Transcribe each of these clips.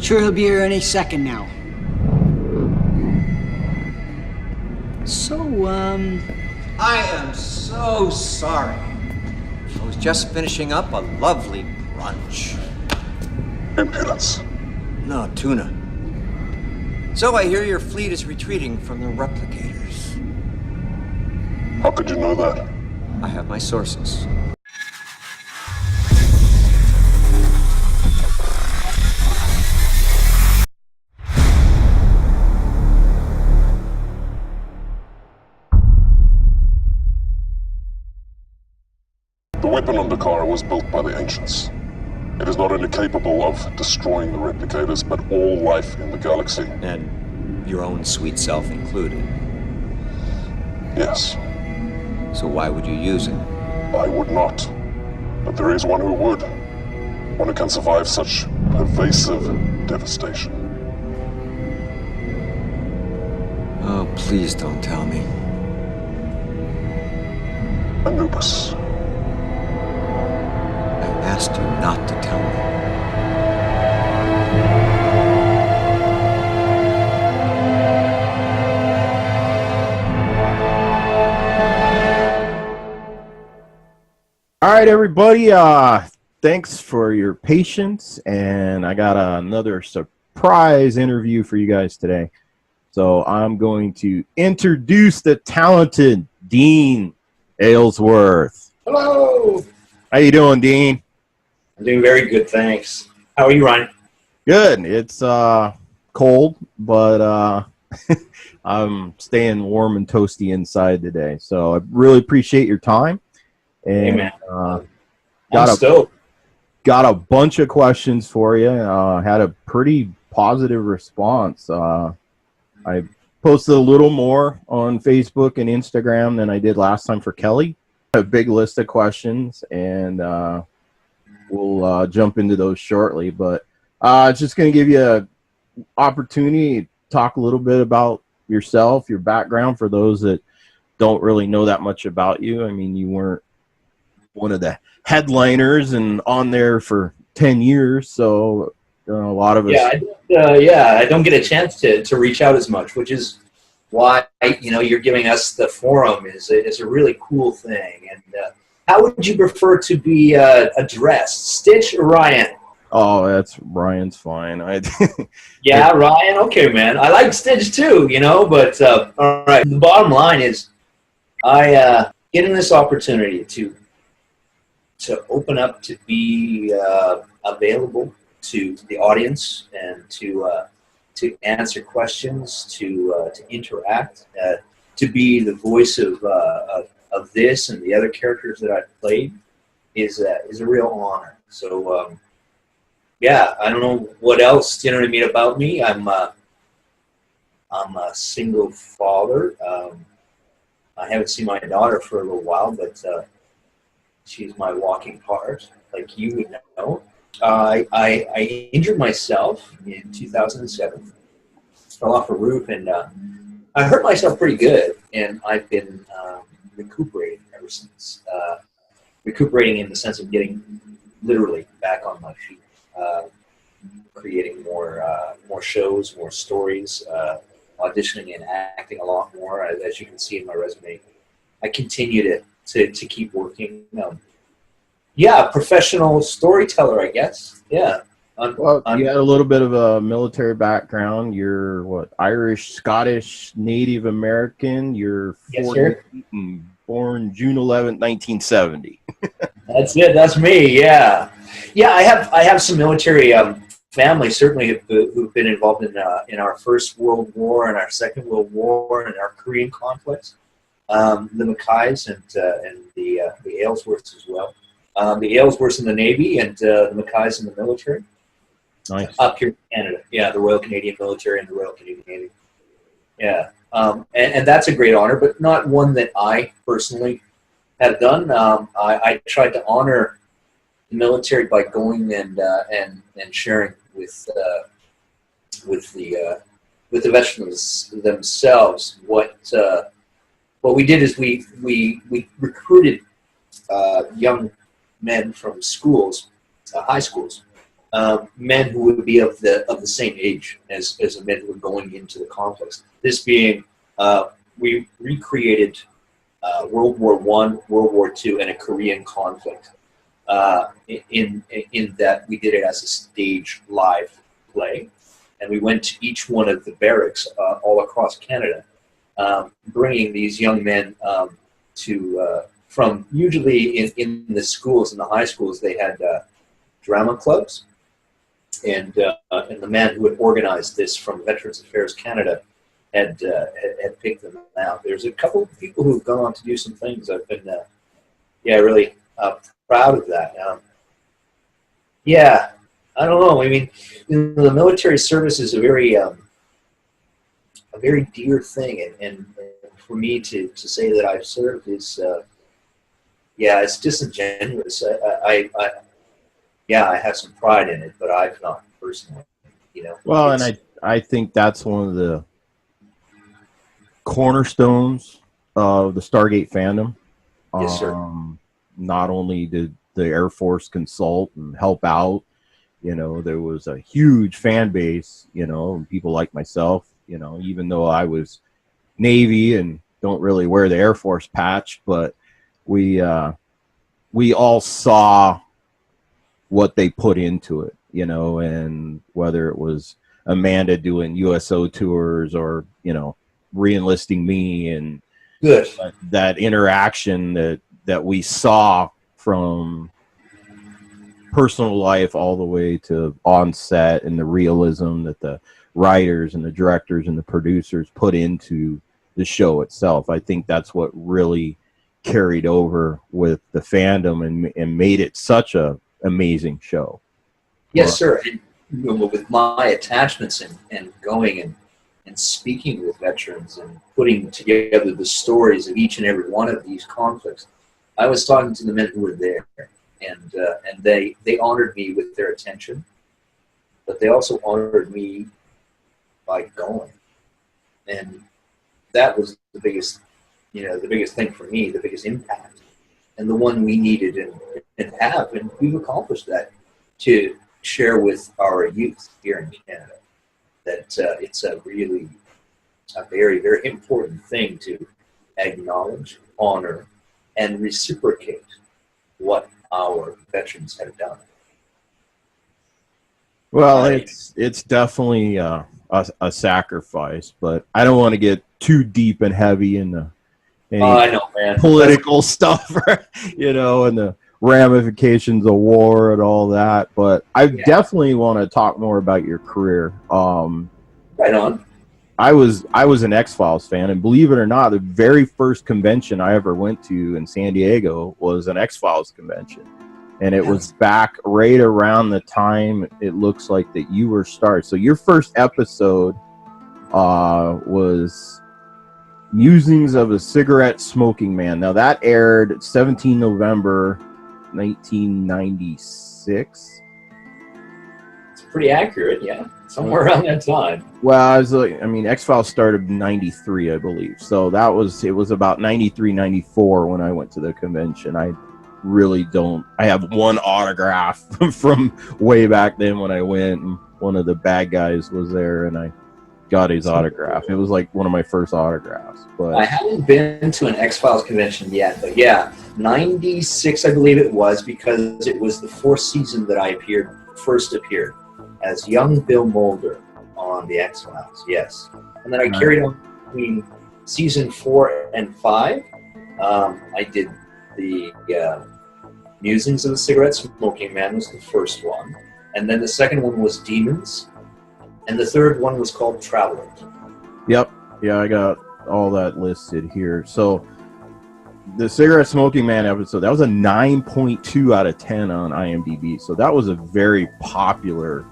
Sure, he'll be here any second now. So, I am so sorry. I was just finishing up a lovely brunch. Impudence. No, tuna. So I hear your fleet is retreating from the replicators. How could you know that? I have my sources. The weapon on the car was built by the ancients. It is not only capable of destroying the replicators, but all life in the galaxy. And your own sweet self included. Yes. So why would you use it? I would not. But there is one who would. One who can survive such pervasive devastation. Oh, please don't tell me. Anubis. I asked you not to tell me. All right, everybody. Thanks for your patience, and I got another surprise interview for you guys today. So I'm going to introduce the talented Dean Aylesworth. Hello. How you doing, Dean? I'm doing very good, thanks. How are you, Ryan? Good. It's cold, but I'm staying warm and toasty inside today. So I really appreciate your time. And Hey, man. got a bunch of questions for you. Had a pretty positive response. I posted a little more on Facebook and Instagram than I did last time for Kelly. A big list of questions, and we'll jump into those shortly. But just going to give you an opportunity to talk a little bit about yourself, your background, for those that don't really know that much about you. I mean, you weren't one of the headliners and on there for 10 years, so a lot of us. I don't get a chance to reach out as much, which is why you're giving us the forum is a really cool thing. And how would you prefer to be addressed, Stitch or Ryan? Oh, that's Ryan's fine. Yeah, Ryan. Okay, man. I like Stitch too, But all right. The bottom line is, I getting this opportunity to open up, to be available to the audience, and to answer questions, to interact, to be the voice of this and the other characters that I've played is a real honor. So I don't know what else about me. I'm a single father. I haven't seen my daughter for a little while, but she's my walking heart, like you would know. I injured myself in 2007. Fell off a roof, and I hurt myself pretty good, and I've been recuperating ever since. Recuperating in the sense of getting literally back on my feet, creating more shows, more stories, auditioning and acting a lot more. As you can see in my resume, I continue to keep working. Professional storyteller, I guess. Yeah. Well, you had a little bit of a military background. You're what, Irish, Scottish, Native American. You're 40, born June 11th, 1970. That's it. That's me. Yeah. Yeah. I have some military family certainly who've been involved in our First World War and our Second World War and our Korean conflicts. The Mackays and the Aylesworths as well. The Aylesworths in the Navy and the Mackays in the military. Nice. Up here in Canada. Yeah, the Royal Canadian Military and the Royal Canadian Navy. Yeah. And that's a great honor, but not one that I personally have done. I tried to honor the military by going and sharing with the veterans themselves. What we did is we recruited young men from schools, high schools, men who would be of the same age as the men who were going into the conflicts. This being, we recreated World War I, World War II, and a Korean conflict. In that we did it as a stage live play, and we went to each one of the barracks all across Canada, bringing these young men from usually in the schools, in the high schools, they had drama clubs, and the man who had organized this from Veterans Affairs Canada had picked them out. There's a couple of people who've gone on to do some things. I've been really proud of that. I don't know. I mean, the military service is a very dear thing, and for me to say that I've served is, it's disingenuous. I have some pride in it, but I've not personally, Well, and I think that's one of the cornerstones of the Stargate fandom. Yes, sir. Not only did the Air Force consult and help out, there was a huge fan base, people like myself, even though I was Navy and don't really wear the Air Force patch, but we all saw what they put into it, and whether it was Amanda doing USO tours or, re-enlisting me, and Good. that interaction that we saw from personal life all the way to on set, and the realism that the writers and the directors and the producers put into the show itself. I think that's what really carried over with the fandom and made it such a amazing show. Yes, sir. And with my attachments and going and speaking with veterans and putting together the stories of each and every one of these conflicts, I was talking to the men who were there, and they honored me with their attention, but they also honored me by going, and that was the biggest thing for me, the biggest impact, and the one we needed and have, and we've accomplished that, to share with our youth here in Canada that it's a very, very important thing to acknowledge, honor, and reciprocate what our veterans have done. Well, it's definitely a sacrifice, but I don't want to get too deep and heavy in the I know, man. political stuff, and the ramifications of war and all that. But I definitely want to talk more about your career. Right on. I was an X-Files fan, and believe it or not, the very first convention I ever went to in San Diego was an X-Files convention. And it was back right around the time it looks like that you were started. So your first episode was Musings of a Cigarette Smoking Man. Now that aired 17 November 1996. It's pretty accurate, yeah. Somewhere around that time. Well, X-Files started in 93, I believe. So it was about 93, 94 when I went to the convention. I have one autograph from way back then when I went, and one of the bad guys was there, and I got his autograph. It was like one of my first autographs. But I haven't been to an X-Files convention yet, but 96 I believe it was, because it was the fourth season that I first appeared as young Bill Mulder on the X-Files, yes. And then I carried on between season 4 and 5. I did the Musings of the Cigarette Smoking Man was the first one. And then the second one was Demons. And the third one was called Traveler. Yep. Yeah, I got all that listed here. So the Cigarette Smoking Man episode, that was a 9.2 out of 10 on IMDb. So that was a very popular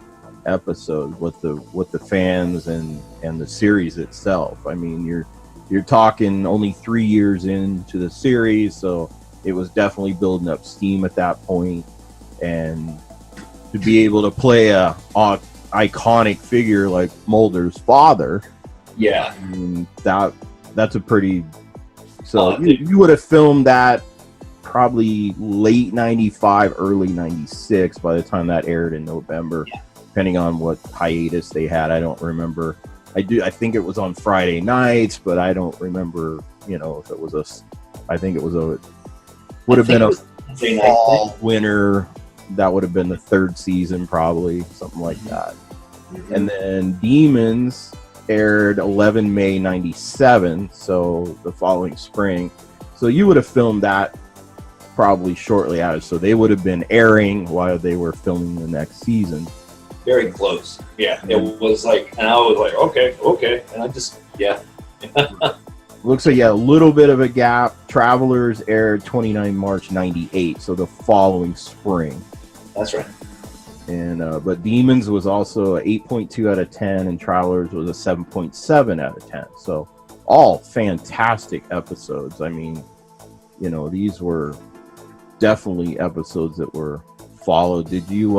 episode with the fans and the series itself. I mean, you're talking only 3 years into the series, so it was definitely building up steam at that point, and to be able to play a iconic figure like Mulder's father, yeah, I mean, that's a pretty. So you would have filmed that probably late 95, early 96 by the time that aired in November, depending on what hiatus they had. I don't remember. I think it was on Friday nights, but I don't remember, you know, if it was would have been a fall, winter. That would have been the third season, probably, something like that. Mm-hmm. And then Demons aired 11 May 97, so the following spring. So you would have filmed that probably shortly after. So they would have been airing while they were filming the next season. Very close. Yeah, it was like, and I was like, okay. And I just, Looks like, a little bit of a gap. Travelers aired 29 March 98, so the following spring. That's right. And but Demons was also a 8.2 out of 10, and Travelers was a 7.7 out of 10. So all fantastic episodes. I mean, you know, these were definitely episodes that were followed. Did you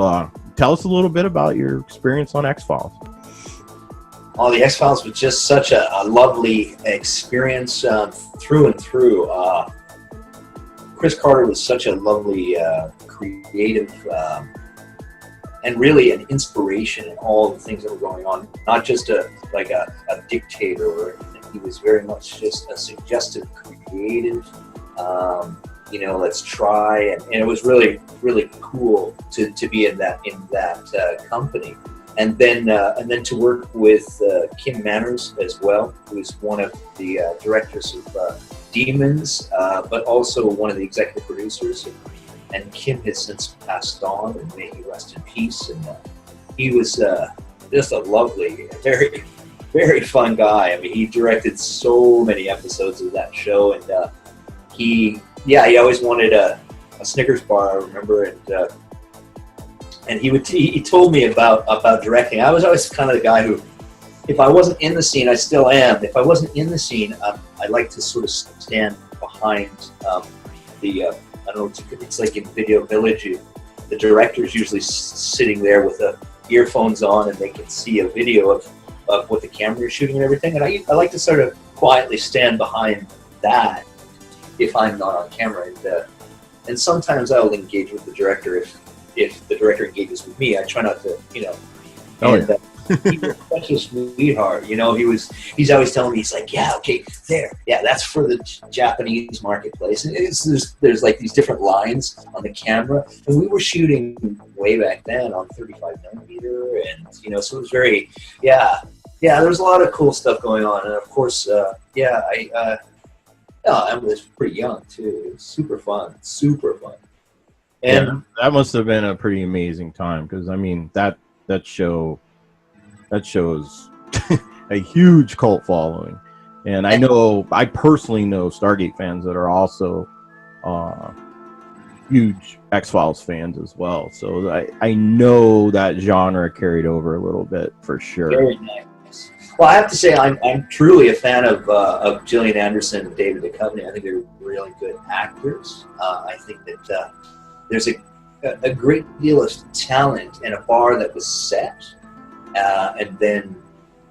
tell us a little bit about your experience on X-Files? Oh, the X-Files was just such a lovely experience through and through. Chris Carter was such a lovely, creative, and really an inspiration in all the things that were going on. Not just a dictator or anything. He was very much just a suggestive, creative, let's try. And it was really, really cool to be in that company. And then to work with Kim Manners as well, who is one of the directors of Demons, but also one of the executive producers. And Kim has since passed on, and may he rest in peace. And he was just a lovely, very, very fun guy. I mean, he directed so many episodes of that show, and he always wanted a Snickers bar, I remember, and he told me about directing. I was always kind of the guy who, if I wasn't in the scene, I still am. If I wasn't in the scene, I like to sort of stand behind I don't know, it's like in Video Village, the director's usually sitting there with the earphones on, and they can see a video of what the camera is shooting and everything. And I like to sort of quietly stand behind that if I'm not on camera. And sometimes I'll engage with the director if the director engages with me. I try not to, He was such a sweetheart, he's always telling me, he's like, that's for the Japanese marketplace. And there's like these different lines on the camera, and we were shooting way back then on 35mm, and so it was very, there was a lot of cool stuff going on. And of course, I was pretty young too. It was super fun. And that must have been a pretty amazing time, because I mean that show is a huge cult following, and I personally know Stargate fans that are also huge X-Files fans as well. So I know that genre carried over a little bit for sure. Very nice. Well, I have to say I'm truly a fan of Gillian Anderson and David Duchovny. I think they're really good actors. I think that there's a great deal of talent and a bar that was set. And then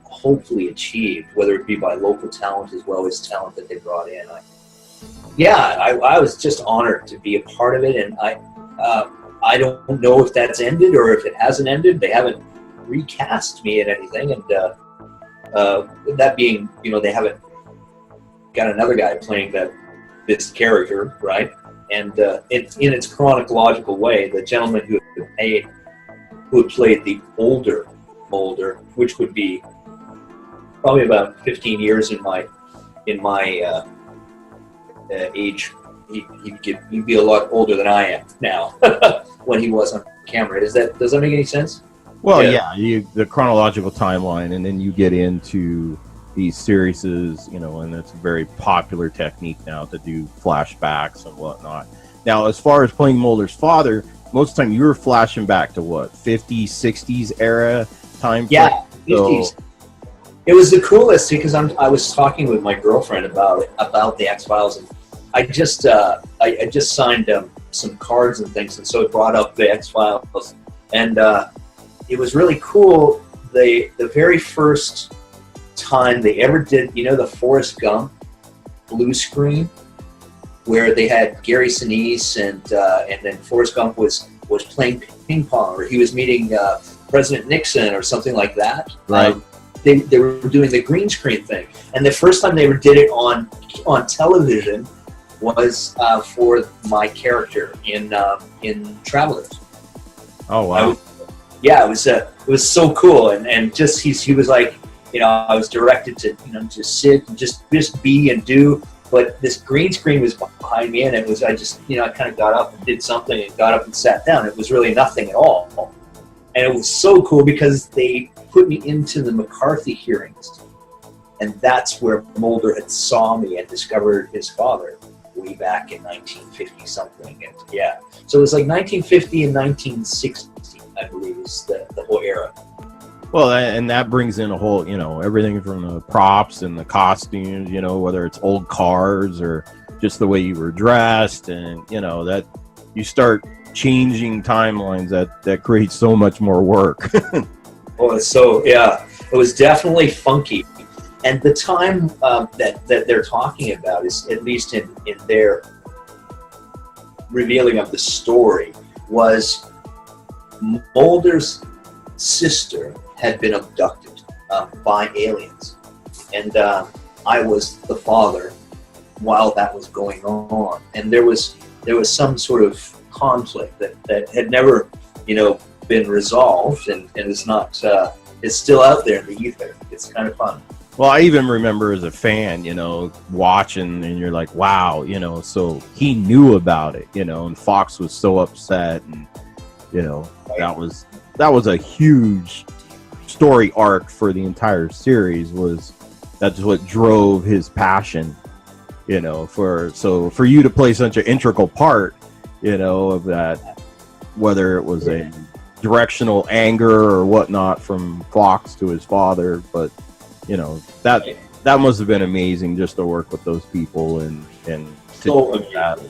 hopefully achieved, whether it be by local talent as well as talent that they brought in. I was just honored to be a part of it, and I don't know if that's ended or if it hasn't ended. They haven't recast me in anything, and that being, they haven't got another guy playing this character, right? And in its chronological way, the gentleman who had played the older Mulder, which would be probably about 15 years in my age. He'd be a lot older than I am now when he was on camera. Does that make any sense? Well, the chronological timeline, and then you get into these series, and it's a very popular technique now to do flashbacks and whatnot. Now, as far as playing Mulder's father, most of the time you were flashing back to what, 50s, 60s era time? Yeah, 50s. It was the coolest because I was talking with my girlfriend about the X-Files, and I just signed some cards and things, and so it brought up the X-Files, and it was really cool. The very first time they ever did, the Forrest Gump blue screen, where they had Gary Sinise and then Forrest Gump was playing ping pong, or he was meeting President Nixon or something like that. Right. They were doing the green screen thing, and the first time they did it on television was for my character in Travelers. Oh wow. It was so cool, and just he was like, I was directed to just sit and just be and do, but this green screen was behind me, and it was I kind of got up and did something and got up and sat down. It was really nothing at all, and it was so cool because they put me into the McCarthy hearings, and that's where Mulder had saw me and discovered his father way back in 1950 something, and so it was like 1950 and 1960, I believe, is the whole era. Well, and that brings in a whole, everything from the props and the costumes, whether it's old cars or just the way you were dressed, and that you start changing timelines that creates so much more work. Oh, it was definitely funky. And the time that they're talking about is, at least in their revealing of the story, was Mulder's sister had been abducted by aliens, and I was the father while that was going on, and there was some sort of conflict that had never been resolved, and it's not it's still out there in the ether. It's kind of fun. Well, I even remember as a fan, watching, and you're like, wow, so he knew about it, and Fox was so upset, and that was a huge story arc for the entire series. That's what drove his passion, for you to play such an integral part, of that, whether it was a directional anger or whatnot from Fox to his father, but that must have been amazing just to work with those people and so amazing. That.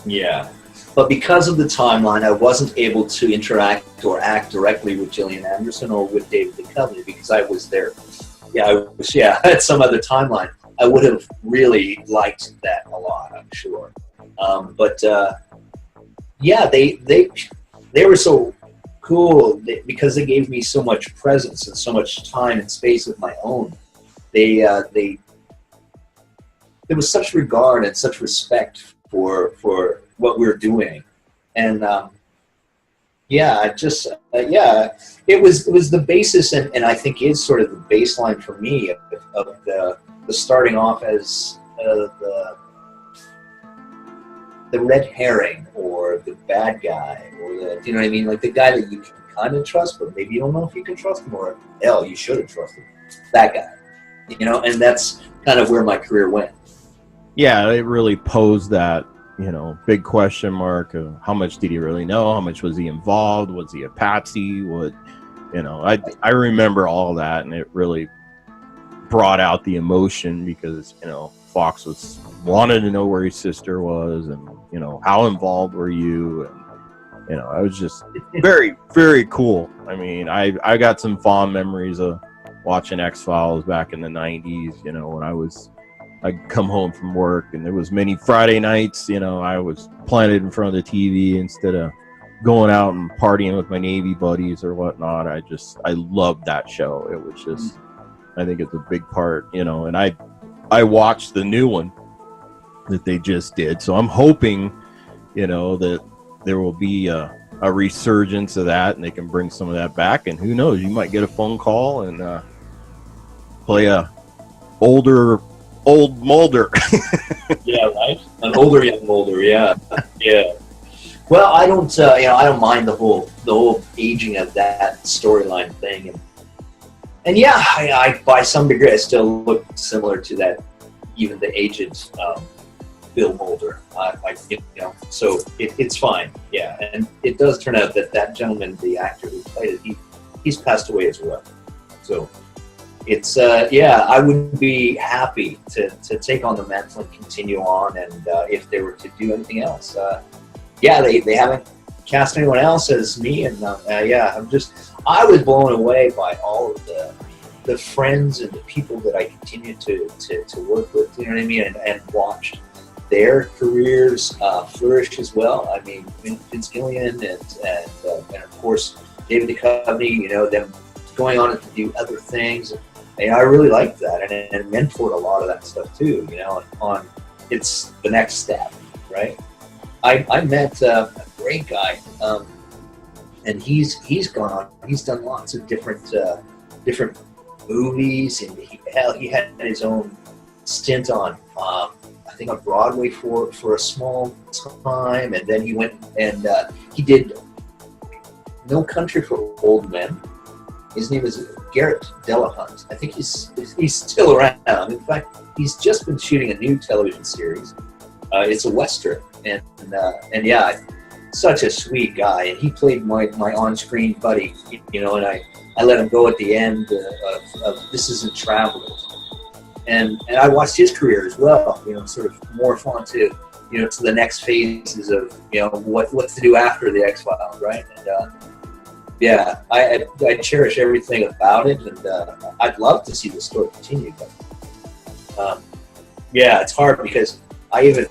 Yeah. But because of the timeline, I wasn't able to interact or act directly with Gillian Anderson or with David Duchovny because I was there. I had some other timeline. I would have really liked that a lot, I'm sure. They were so cool because they gave me so much presence and so much time and space of my own. There was such regard and such respect for what we were doing, and it was the basis, and I think is sort of the baseline for me of the starting off as the red herring or the bad guy, or the, you know what I mean, like the guy that you can kind of trust, but maybe you don't know if you can trust him, or hell, you should have trusted that guy, and that's kind of where my career went. Yeah, it really posed that, big question mark of how much did he really know? How much was he involved? Was he a patsy? I remember all that, and it really brought out the emotion because, Fox wanted to know where his sister was, and, how involved were you? And, I was just very, very cool. I mean, I got some fond memories of watching X-Files back in the 90s, when I'd come home from work, and there was many Friday nights, I was planted in front of the TV instead of going out and partying with my Navy buddies or whatnot. I loved that show. It was just, I think it's a big part, and I watched the new one that they just did. So I'm hoping, that there will be a resurgence of that, and they can bring some of that back. And who knows, you might get a phone call and play a old Mulder. Yeah, right. An older young Mulder. Yeah, yeah. Well, I don't mind the whole aging of that storyline thing, and yeah, I by some degree I still look similar to that, even the aged Bill Mulder. So it's fine. Yeah, and it does turn out that gentleman, the actor who played it, he's passed away as well. So. It's I would be happy to take on the mantle and continue on, and if they were to do anything else, they haven't cast anyone else as me, and I was blown away by all of the friends and the people that I continue to work with, you know what I mean, and watched their careers flourish as well. I mean, Vince Gillian and of course David Duchovny, you know, them going on to do other things. And I really liked that, and mentored a lot of that stuff too. You know, on it's the next step, right? I met a great guy, and he's gone on. He's done lots of different movies, and he had his own stint on I think on Broadway for a small time, and then he went and he did No Country for Old Men. His name is Garrett Delahunt. I think he's still around. In fact, he's just been shooting a new television series. It's a Western, and yeah, such a sweet guy. And he played my on-screen buddy, you know, and I let him go at the end of This Isn't Travelers. And I watched his career as well, you know, sort of morph onto, you know, to the next phases of, you know, what to do after the X-Files, right? And yeah, I cherish everything about it, and I'd love to see the story continue. But yeah, it's hard because I even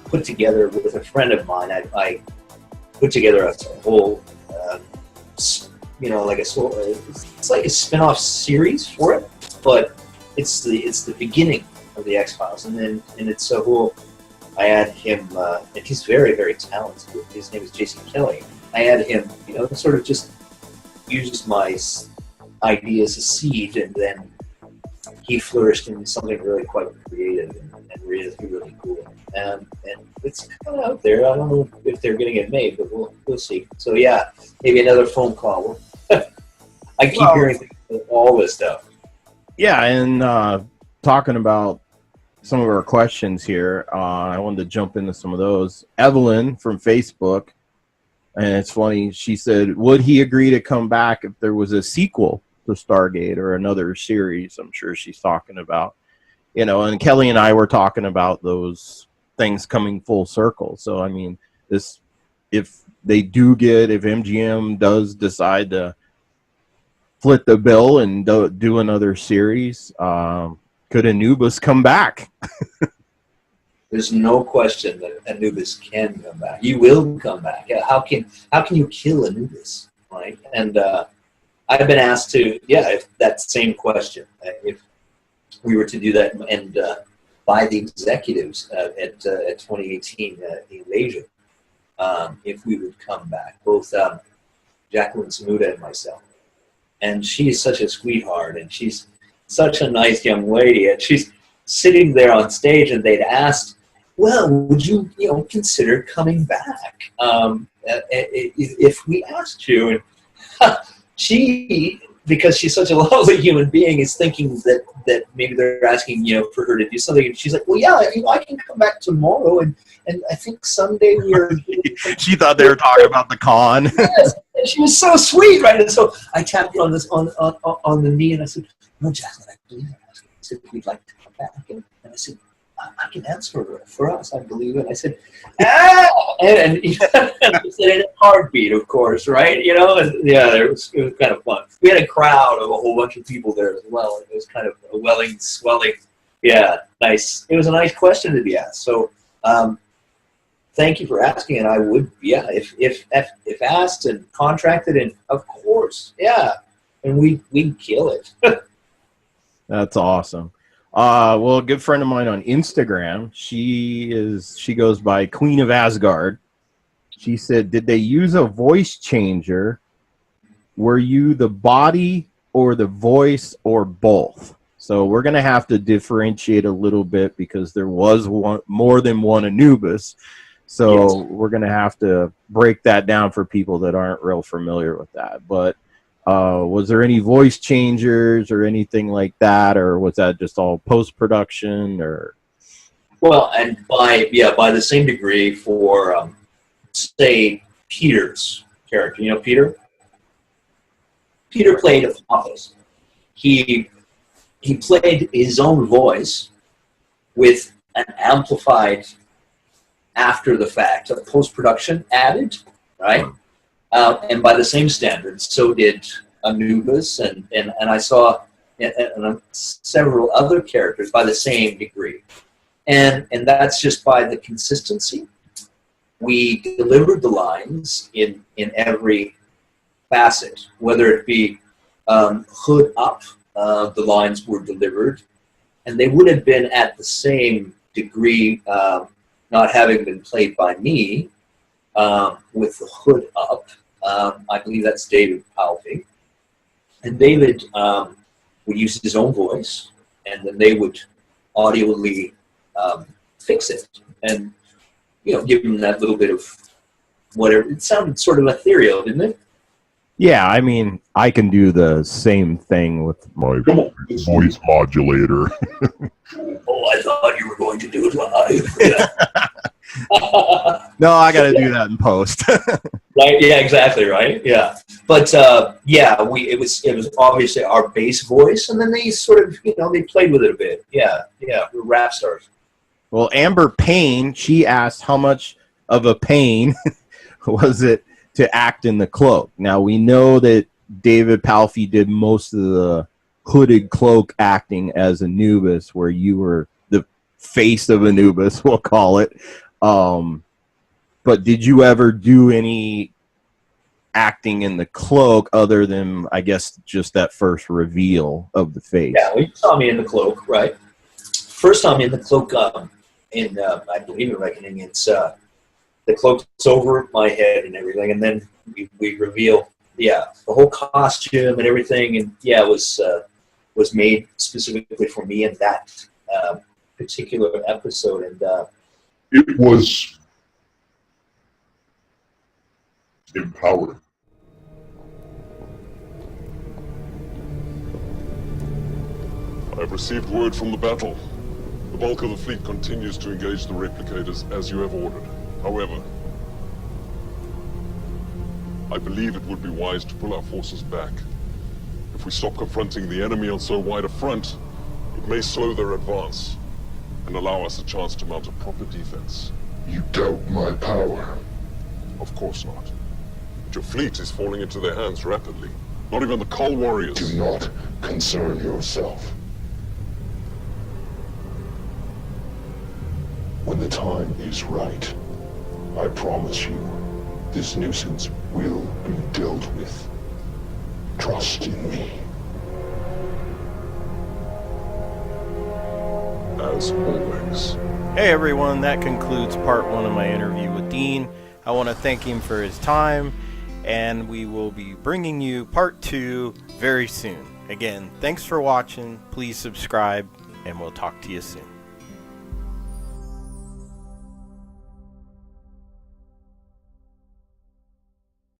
put together with a friend of mine. I put together a whole, you know, it's like a spin-off series for it, but it's the beginning of the X-Files, and it's a whole. I had him, and he's very, very talented. His name is Jason Kelly. I had him, you know, sort of just use my idea as a seed, and then he flourished into something really quite creative and really, really cool. And it's kind of out there. I don't know if they're getting it made, but we'll see. So yeah, maybe another phone call. I keep hearing all this stuff. Yeah, and talking about some of our questions here, I wanted to jump into some of those. Evelyn from Facebook, and it's funny, she said, would he agree to come back if there was a sequel to Stargate or another series? I'm sure she's talking about, you know, and Kelly and I were talking about those things coming full circle. So, I mean, if MGM does decide to split the bill and do another series, could Anubis come back? There's no question that Anubis can come back. He will come back. How can you kill Anubis, right? And I've been asked to, if that same question, if we were to do that and by the executives at 2018 Invasion, if we would come back, both Jacqueline Samuda and myself. And she's such a sweetheart, and she's such a nice young lady, and she's sitting there on stage, and they'd asked, well, would you consider coming back if we asked you? And she, because she's such a lovely human being, is thinking that maybe they're asking for her to do something, and she's like, well, yeah, I can come back tomorrow, and I think someday we're. She thought they were talking about the con. Yes, and she was so sweet, right? And so I tapped her on the knee, and I said, no, Jacqueline, I believe it. I said, we'd like to come back, and I said, I can answer for us, I believe it. I said, and he said in a heartbeat, of course, right? And yeah, it was kind of fun. We had a crowd of a whole bunch of people there as well. It was kind of a swelling. Yeah, nice. It was a nice question to be asked. So, thank you for asking, and I would, if asked and contracted, and of course, and we'd kill it. That's awesome. Well, a good friend of mine on Instagram, she goes by Queen of Asgard. She said, did they use a voice changer? Were you the body or the voice or both? So we're going to have to differentiate a little bit because there was more than one Anubis. So We're going to have to break that down for people that aren't real familiar with that. But was there any voice changers or anything like that, or was that just all post-production? Or well, and by the same degree for say Peter's character. Peter played Apophis. He played his own voice with an amplified after the fact, a post-production added, right? And by the same standards, so did Anubis, and I saw several other characters by the same degree. And that's just by the consistency. We delivered the lines in every facet, whether it be hood up, the lines were delivered, and they would have been at the same degree, not having been played by me, with the hood up. I believe that's David Palpy. And David would use his own voice, and then they would audibly fix it and, give him that little bit of whatever. It sounded sort of ethereal, didn't it? Yeah, I mean, I can do the same thing with my voice modulator. Oh, I thought you were going to do it live. No, I got to do that in post. Right? Yeah, exactly. Right? Yeah. But it was obviously our bass voice, and then they sort of they played with it a bit. Yeah. We're rap stars. Well, Amber Payne, she asked how much of a pain was it to act in the cloak. Now, we know that David Palfy did most of the hooded cloak acting as Anubis, where you were the face of Anubis, we'll call it. But did you ever do any acting in the cloak other than, I guess, just that first reveal of the face? Yeah, well, you saw me in the cloak, right? First time in the cloak, I believe in Reckoning, it's the cloak's over my head and everything, and then we reveal, the whole costume and everything, and it was made specifically for me in that particular episode, and It was empowering. I've received word from the battle. The bulk of the fleet continues to engage the replicators as you have ordered. However, I believe it would be wise to pull our forces back. If we stop confronting the enemy on so wide a front, it may slow their advance and allow us a chance to mount a proper defense. You doubt my power? Of course not. But your fleet is falling into their hands rapidly. Not even the Cull warriors. Do not concern yourself. When the time is right, I promise you, this nuisance will be dealt with. Trust in me. As always. Hey everyone, that concludes part 1 of my interview with Dean. I want to thank him for his time, and we will be bringing you part 2 very soon. Again, thanks for watching, please subscribe, and we'll talk to you soon.